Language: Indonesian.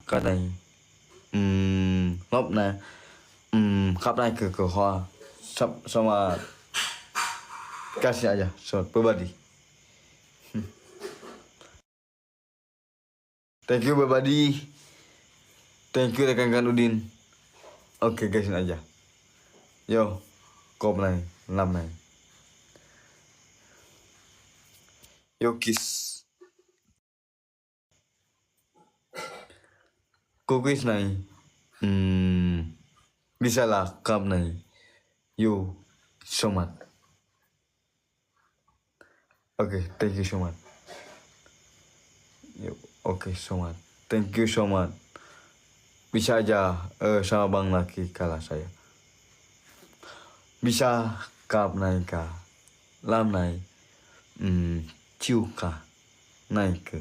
Cái này ngốc này khắp này ke hoa sama kasih aja so pribadi. Thank you pribadi. Thank you rekan-rekan Udin. Oke guys ini aja. Yo, kop này, làm này. Yo kiss. Cookies này bisa là cup này. You so much. Okay, thank you so much. Yo, okay so much. Thank you so much. Bisa aja sama bang laki kalah saya. Bisa cup này cả. Làm này chiu cả. Này ke.